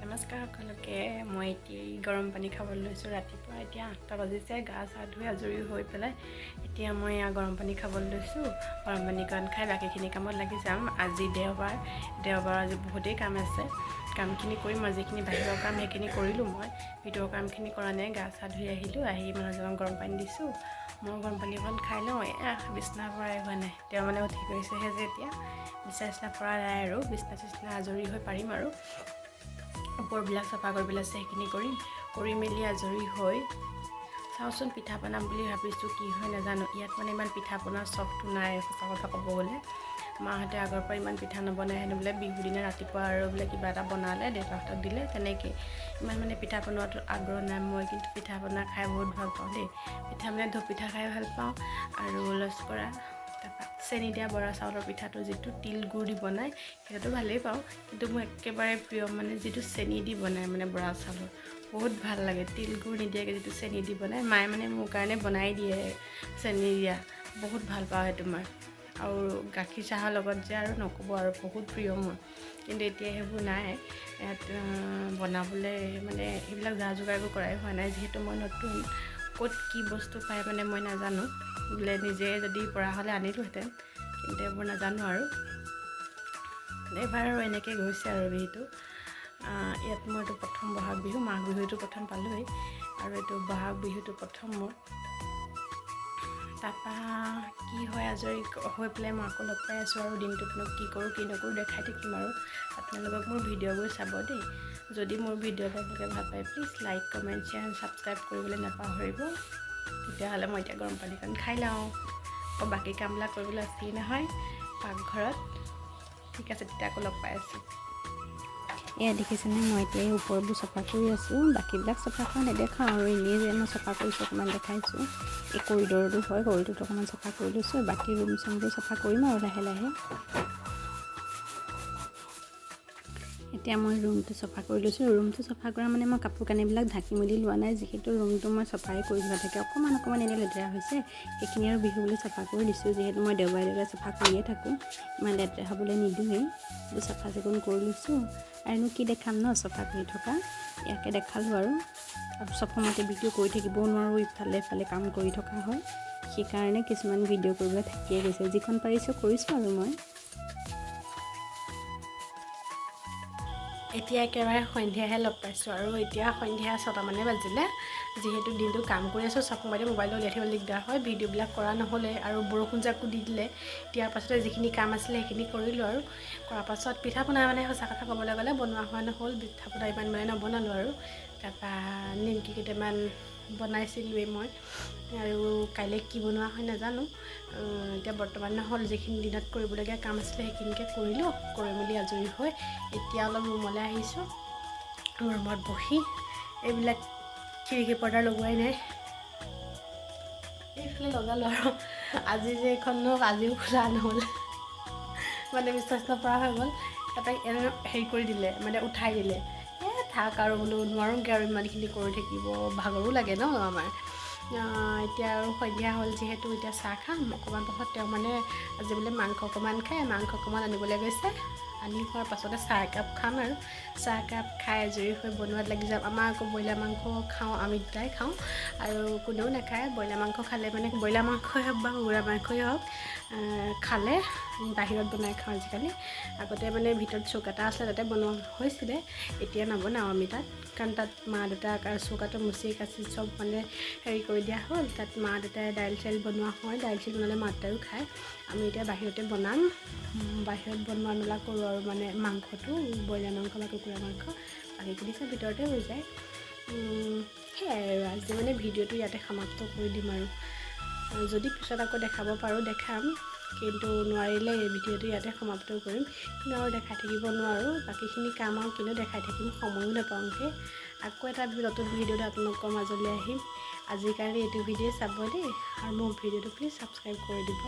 নমস্কাৰ সকলোকে। মই এতিয়া গৰম পানী খাবলৈ লৈছোঁ। ৰাতিপুৱা এতিয়া 8টা বাজিছে। গা চা ধুই আজৰি হৈ পেলাই এতিয়া মই গৰম পানী খাবলৈ লৈছোঁ। গৰম পানীকণ খাই বাকীখিনি কামত লাগি যাম। আজি দেওবাৰ আজি বহুতেই কাম আছে। কামখিনি কৰিম আৰু যিখিনি বাহিৰৰ কাম সেইখিনি কৰিলোঁ। মই ভিতৰৰ কামখিনি কৰা নাই। গা চা ধুই আহিলোঁ। আহি মানুহজনক গৰম পানী দিছোঁ। মই গৰম পানী অকণ খাই লওঁ। বিচনাৰ পৰাই হোৱা নাই। তেওঁ মানে উঠি গৈছেহে যে এতিয়া বিচনা পৰা নাই আৰু বিচনা আজৰি হৈ পাৰিম আৰু ওপৰবিলাক চাফা কৰিবলৈ আছে সেইখিনি কৰি মেলি আজৰি হৈ চাওঁচোন পিঠা বনাম বুলি ভাবিছোঁ। কি হয় নাজানো। ইয়াত মানে ইমান পিঠা বনোৱাৰ চখটো নাই। সঁচা কথা ক'ব গ'লে মাহঁতে আগৰ পৰা ইমান পিঠা নবনাই হেনো বোলে বিহু দিনা ৰাতিপুৱা আৰু বোলে কিবা এটা বনালে দেউতাহঁতক দিলে তেনেকৈ ইমান মানে পিঠা বনোৱাটো আগ্ৰহ নাই। মই কিন্তু পিঠা বনাই খাই বহুত ভাল পাওঁ দেই। পিঠা মানে ঢৌ পিঠা খাই ভাল পাওঁ আৰু লস্কৰা, তাৰপৰা চেনি দিয়া বৰা চাউলৰ পিঠাটো যিটো তিল গুড় দি বনায় সেইটোতো ভালেই পাওঁ। কিন্তু মোৰ একেবাৰে প্ৰিয় মানে যিটো চেনি দি বনায় মানে বৰা চাউলৰ বহুত ভাল লাগে। তিল গুড় নিদিয়াকৈ যিটো চেনি দি বনায় মায়ে মানে মোৰ কাৰণে বনাই দিয়ে চেনি দিয়া। বহুত ভাল পাওঁ সেইটো মই। আৰু গাখীৰ চাহৰ লগত যে আৰু নক'ব আৰু বহুত প্ৰিয় মোৰ। কিন্তু এতিয়া সেইবোৰ নাই ইয়াত বনাবলৈ মানে এইবিলাক যা যোগাৰবোৰ কৰাই হোৱা নাই। যিহেতু মই নতুন ক'ত কি বস্তু পায় মানে মই নাজানো। বোলে নিজে যদি পৰা হ'লে আনিলোহেঁতেন, কিন্তু এইবোৰ নাজানো আৰু এইবাৰ আৰু এনেকৈ গৈছে আৰু বিহুটো। ইয়াত মই এইটো প্ৰথম বহাগ বিহু। মাঘ বিহুটো প্ৰথম পালোঁৱেই আৰু এইটো বহাগ বিহুটো প্ৰথম মোৰ। তাৰপৰা কি হয় আজৰি হৈ পেলাই মই আকৌ লগ পাই আছোঁ আৰু দিনটোতনো কি কৰোঁ কি নকৰোঁ দেখাই থাকিম আৰু আপোনালোকক মোৰ ভিডিঅ'বোৰ চাব দেই। যদি মোৰ ভিডিঅ' আপোনালোকে ভাল পায় please like comment share subscribe কৰিবলৈ নাপাহৰিব। তেতিয়াহ'লে মই এতিয়া গৰম পানীকণ খাই লওঁ। আকৌ বাকী কামবিলাক কৰিবলৈ আছেই নহয় পাকঘৰত। ঠিক আছে, তেতিয়া আকৌ লগ পাই আছোঁ। এয়া দেখিছেনে মই এতিয়া এই ওপৰবোৰ চফা কৰি আছোঁ। বাকীবিলাক চফা কৰা নেদেখাওঁ আৰু এনেই যে মই চফা কৰিছোঁ অকণমান দেখাইছোঁ। এই কৰিডৰটো হয়, কৰিডৰটো অকণমান চফা কৰি লৈছোঁ। বাকী ৰুম চুমবোৰ চফা কৰিম আৰু লাহে লাহে। এতিয়া মই ৰুমটো চফা কৰি লৈছোঁ। ৰুমটো চফা কৰা মানে মই কাপোৰ কানিবিলাক ঢাকি মেলি লোৱা নাই। যিহেতু ৰুমটো মই চফাই কৰি লোৱা থাকে। অকণমান এনেই লেতেৰা হৈছে সেইখিনি আৰু বিহু বুলি চফা কৰি দিছোঁ। যিহেতু মই দেওবাৰে চফা কৰিয়ে থাকোঁ, ইমান লেতেৰা হ'বলৈ নিদিওঁৱেই। চাফা চিকুণ কৰি লৈছোঁ। আৰুনো কি দেখাম ন চফা কৰি থকা। ইয়াকে দেখালোঁ আৰু চব সময়তে ভিডিঅ' কৰি থাকিবও নোৱাৰোঁ। ইফালে ইফালে কাম কৰি থকা হয়। সেইকাৰণে কিছুমান ভিডিঅ' কৰিবলৈ থাকিয়ে গৈছে। যিখন পাৰিছোঁ কৰিছোঁ আৰু মই। এতিয়া একেবাৰে সন্ধিয়াহে লগ পাইছোঁ আৰু এতিয়া সন্ধিয়া 6টামানে বাজিলে। যিহেতু দিনটো কাম কৰি আছোঁ চব সময়তে মোবাইলটো উলিয়াই থাকিবলৈ দিগদাৰ হয়। ভিডিঅ'বিলাক কৰা নহ'লে আৰু বৰষুণ জাকো দি দিলে। দিয়াৰ পাছতে যিখিনি কাম আছিলে সেইখিনি কৰিলোঁ আৰু কৰাৰ পাছত পিঠা পনা মানে সঁচা কথা ক'বলৈ গ'লে বনোৱা হোৱা নহ'ল। পিঠা পনা ইমান মানে নবনালোঁ আৰু তাৰপৰা নিমকি কেইটামান বনাইছিলোঁৱেই মই আৰু কাইলৈ কি বনোৱা হয় নাজানো। এতিয়া বৰ্তমান নহ'ল। যিখিনি দিনত কৰিবলগীয়া কাম আছিলে সেইখিনিকে কৰিলোঁ। কৰি মেলি আজৰি হৈ এতিয়া অলপ ৰুমলৈ আহিছোঁ। ৰুমত বহি এইবিলাক খিৰিকী পৰ্দা লগোৱাই নাই। এইফালে লগালোঁ আৰু আজি যে এইখনো আজিও খোলা নহ'ল মানে বিশ্বাস নকৰা হৈ গ'ল। তাৰপৰা হেৰি কৰি দিলে মানে উঠাই দিলে। থাক আৰু বোলো নোৱাৰোঁগৈ আৰু ইমানখিনি কৰি থাকিব। ভাগৰো লাগে ন আমাৰ। এতিয়া আৰু সন্ধিয়া হ'ল যিহেতু এতিয়া চাহ খাম অকণমান পাছত। তেওঁ মানে আজি বোলে মাংস অকণমান খায়, মাংস অকণমান আনিবলৈ গৈছে। আনি হোৱাৰ পাছতে চাহ একাপ খাম আৰু চাহ একাপ খাই আজৰি হৈ বনোৱাত লাগি যাম। আমাৰ আকৌ ব্ৰইলাৰ মাংস খাওঁ, আমি দুটাই খাওঁ আৰু কোনেও নাখায়। ব্ৰইলাৰ মাংস খালে মানে ব্ৰইলাৰ মাংসই হওক বা কুকুৰা মাংসই হওক খালে বাহিৰত বনাই খাওঁ আজিকালি। আগতে মানে ভিতৰত চৌক এটা আছিলে তাতে বনোৱা হৈছিলে। এতিয়া নবনাওঁ আমি তাত, কাৰণ তাত মা দেউতাক আৰু চৌকাটো মুচি কাচি চব মানে হেৰি কৰি দিয়া হ'ল। তাত মা দেউতাই দাইল চাইল বনোৱা হয়। দাইল চাইল বনালে মা দেউতায়ো খায়। আমি এতিয়া বাহিৰতে বনাম। বাহিৰত বনোৱা মেলা কৰোঁ আৰু মানে মাংসটো ব্ৰইলাৰ মাংস বা কুকুৰা মাংস বাকীখিনি চব ভিতৰতে হৈ যায়। সেয়াই আৰু আজি মানে ভিডিঅ'টো ইয়াতে সমাপ্ত কৰি দিম আৰু যদি পিছত আকৌ দেখাব পাৰোঁ দেখাম, কিন্তু নোৱাৰিলে এই ভিডিঅ'টো ইয়াতে সমাপ্ত কৰিম। কিন্তু আৰু দেখাই থাকিব নোৱাৰোঁ। বাকীখিনি কাম আৰু কিন্তু দেখাই থাকিম, সময়ো নাপাওঁগৈ। আকৌ এটা নতুন ভিডিঅ'ত আপোনালোকৰ মাজলৈ আহিম। আজিৰ কাৰণে এইটো ভিডিঅ' চাব দেই আৰু মোৰ ভিডিঅ'টো প্লিজ ছাবস্ক্ৰাইব কৰি দিব।